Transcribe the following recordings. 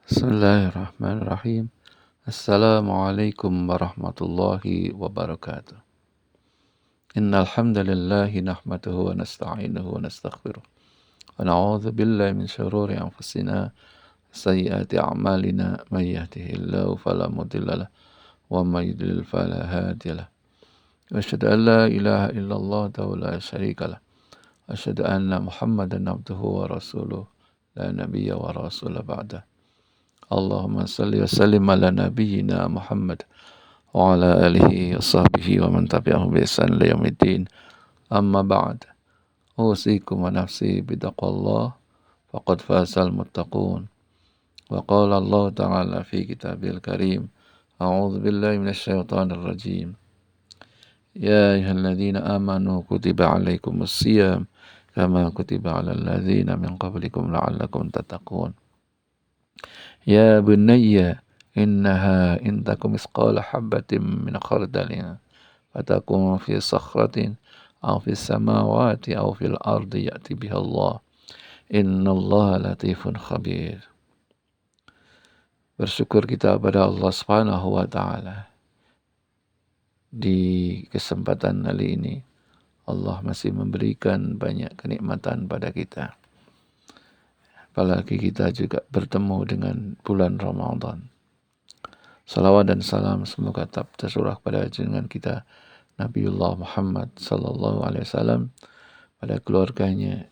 Bismillahirrahmanirrahim. Assalamualaikum warahmatullahi wabarakatuh. Innal hamdalillah nahmaduhu wa nasta'inuhu wa nastaghfiruh. Wa na'udzu billahi min shururi anfusina sayyiati a'malina may yahdihillahu fala mudhillalah wa may yudlil fala hadiyalah. Wa asyhadu an la ilaha illallah wa la syarikalah. Wa asyhadu anna Muhammadan abduhu wa rasuluh la nabiyya wa rasula ba'dah. Allahumma salli wa sallim ala nabiyyina Muhammad wa ala alihi wa sahbihi wa man tabi'ahum bi ihsan ila yaumiddin. Amma ba'd. Usikum wa nafsi bitaqwallah faqad fazal muttaqun. Wa qala Allah ta'ala fi kitabil karim. A'udzu billahi minasy syaithanir rajim. Ya ayyuhalladzina amanu kutiba 'alaikumus shiyam kama kutiba 'alal ladzina min qablikum la'allakum tattaqun. Ya bunayya innaha in takum misqala habatin min khardalin fatakun fi sakhratin aw fis samawati aw fil ardi ya'ti biha Allah innallaha latifun khabir. Bersyukur kita pada Allah Subhanahu wa taala. Di kesempatan kali ini Allah masih memberikan banyak kenikmatan pada kita. Apalagi kita juga bertemu dengan bulan Ramadan. Salawat dan salam semoga tetap tercurah pada junjungan kita Nabiullah Muhammad sallallahu alaihi wasallam, pada keluarganya,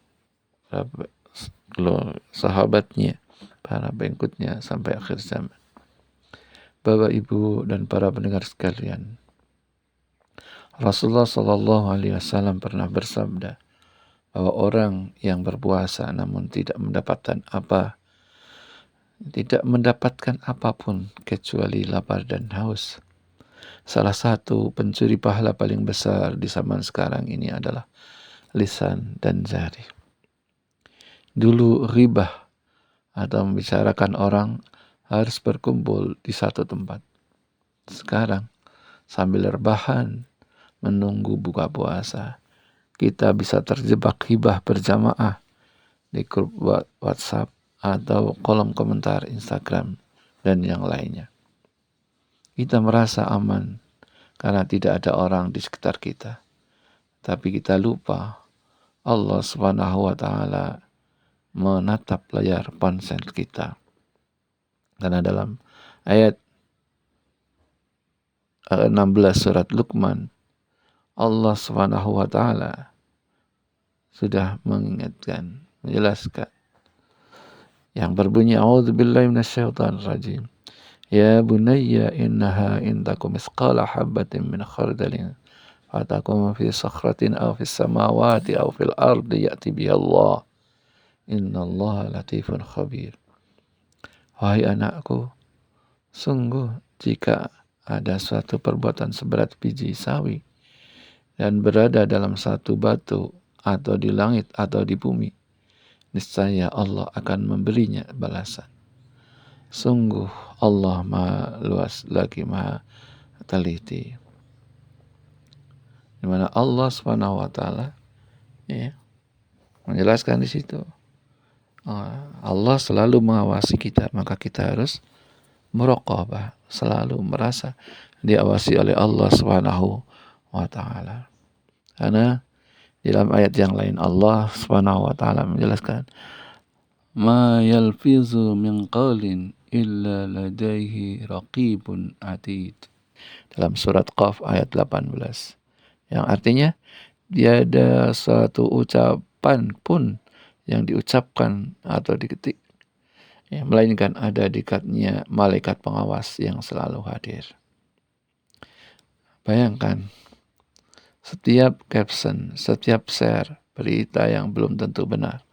sahabatnya, para pengikutnya sampai akhir zaman. Bapak, Ibu, dan para pendengar sekalian, Rasulullah sallallahu alaihi wasallam pernah bersabda bahwa orang yang berpuasa namun tidak mendapatkan apapun kecuali lapar dan haus. Salah satu pencuri pahala paling besar di zaman sekarang ini adalah lisan dan jari. Dulu ghibah atau membicarakan orang harus berkumpul di satu tempat. Sekarang sambil rebahan menunggu buka puasa, kita bisa terjebak ghibah berjamaah di grup WhatsApp atau kolom komentar Instagram dan yang lainnya. Kita merasa aman karena tidak ada orang di sekitar kita. Tapi kita lupa Allah Subhanahu wa taala menatap layar ponsel kita. Karena dalam ayat 16 surat Luqman, Allah Subhanahu wa taala sudah mengingatkan, menjelaskan yang berbunyi a'udzubillahi minasyaitonir rajim. Ya bunayya innaha in takum misqala habatin min khardalin fatakum fi sakhratin aw fis samawati aw fil ardi ya'ti biha Allah innallaha latifun khabir. Wahai anakku, sungguh jika ada suatu perbuatan seberat biji sawi dan berada dalam satu batu atau di langit atau di bumi, niscaya Allah akan memberinya balasan. Sungguh Allah maha luas lagi maha teliti. Di mana Allah Subhanahu wa taala menjelaskan di situ. Allah selalu mengawasi kita, maka kita harus muraqabah, selalu merasa diawasi oleh Allah Subhanahu wa taala. Karena di dalam ayat yang lain Allah Subhanahu wa taala menjelaskan, ma yalfizu min qawlin illa ladaihi raqibun atid. Dalam surat Qaf ayat 18. Yang artinya tiada suatu ucapan pun yang diucapkan atau diketik, melainkan ada di dekatnya malaikat pengawas yang selalu hadir. Bayangkan, setiap caption, setiap share berita yang belum tentu benar,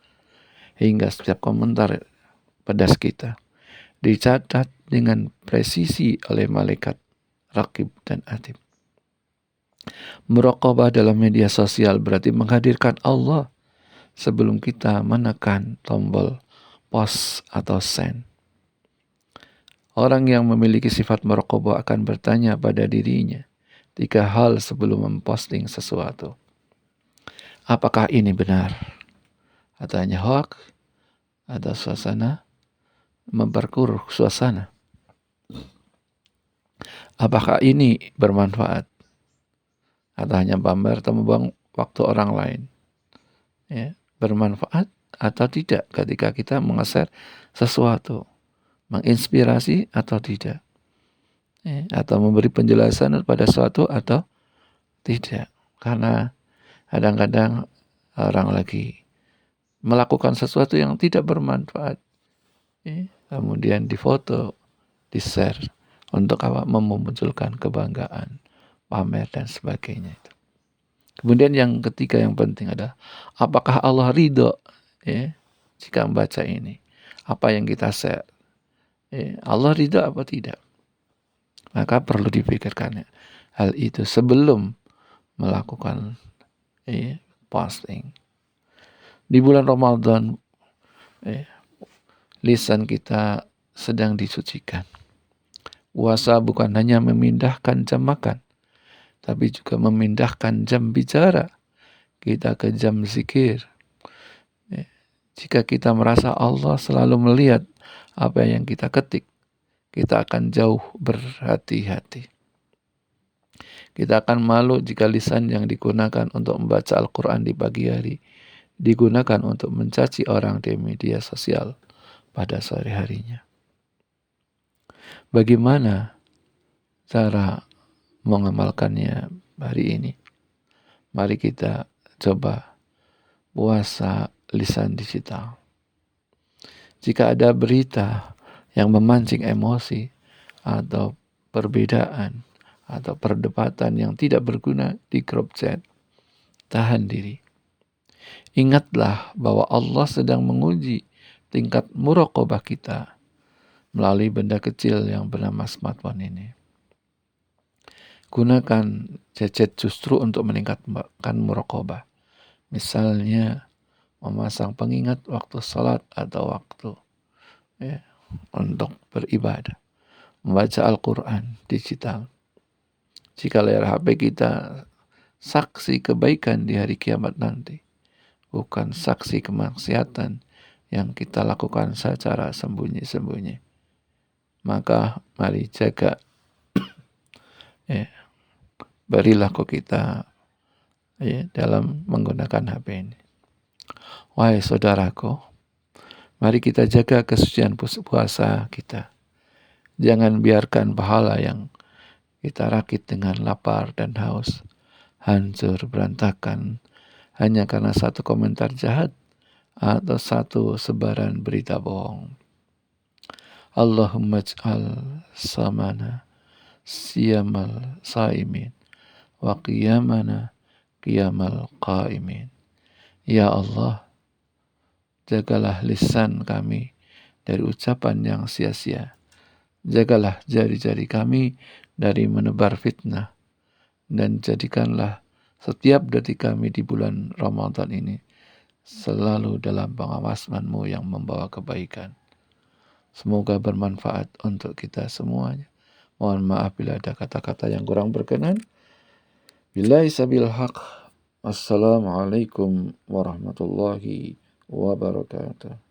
hingga setiap komentar pedas kita dicatat dengan presisi oleh malaikat Raqib dan Atid. Muraqabah dalam media sosial berarti menghadirkan Allah sebelum kita menekan tombol post atau send. Orang yang memiliki sifat muraqabah akan bertanya pada dirinya 3 hal sebelum memposting sesuatu. Apakah ini benar? Atau hanya hoax? Ada suasana memperkeruh suasana. Apakah ini bermanfaat? Atau hanya pamer atau membuang waktu orang lain? Ya, bermanfaat atau tidak ketika kita meng-share sesuatu, menginspirasi atau tidak, ya, atau memberi penjelasan pada sesuatu atau tidak. Karena kadang-kadang orang lagi melakukan sesuatu yang tidak bermanfaat, ya, kemudian difoto, di-share untuk apa? Memunculkan kebanggaan, pamer dan sebagainya itu. Kemudian yang ketiga yang penting adalah apakah Allah ridho, ya, jika membaca ini, apa yang kita share, ya, Allah ridho apa tidak? Maka perlu dipikirkan hal itu sebelum melakukan, ya, posting. Di bulan Ramadan, ya, lisan kita sedang disucikan. Puasa bukan hanya memindahkan jam makan, tapi juga memindahkan jam bicara kita ke jam zikir. Jika kita merasa Allah selalu melihat apa yang kita ketik, kita akan jauh berhati-hati. Kita akan malu jika lisan yang digunakan untuk membaca Al-Quran di pagi hari digunakan untuk mencaci orang di media sosial pada sore harinya. Bagaimana cara mengamalkannya hari ini? Mari kita coba puasa lisan digital. Jika ada berita yang memancing emosi atau perbedaan atau perdebatan yang tidak berguna di grup chat, tahan diri. Ingatlah bahwa Allah sedang menguji tingkat muraqabah kita melalui benda kecil yang bernama smartphone ini. Gunakan gadget justru untuk meningkatkan muraqabah. Misalnya memasang pengingat waktu salat atau waktu, ya, untuk beribadah, membaca Al-Quran digital. Jika layar HP kita saksi kebaikan di hari kiamat nanti, bukan saksi kemaksiatan yang kita lakukan secara sembunyi-sembunyi, maka mari jaga, ya, perilaku kita, ya, dalam menggunakan HP ini. Wahai saudaraku, mari kita jaga kesucian puasa kita. Jangan biarkan pahala yang kita rakit dengan lapar dan haus hancur berantakan hanya karena satu komentar jahat atau satu sebaran berita bohong. Allahumma ij'al samana siyamal saimin wa qiyamana qiyamal qaimin. Ya Allah, jagalah lisan kami dari ucapan yang sia-sia. Jagalah jari-jari kami dari menebar fitnah. Dan jadikanlah setiap detik kami di bulan Ramadan ini selalu dalam pengawasan-Mu yang membawa kebaikan. Semoga bermanfaat untuk kita semuanya. Mohon maaf bila ada kata-kata yang kurang berkenan. Billahi sabil haq. Assalamualaikum warahmatullahi wabarakatuh.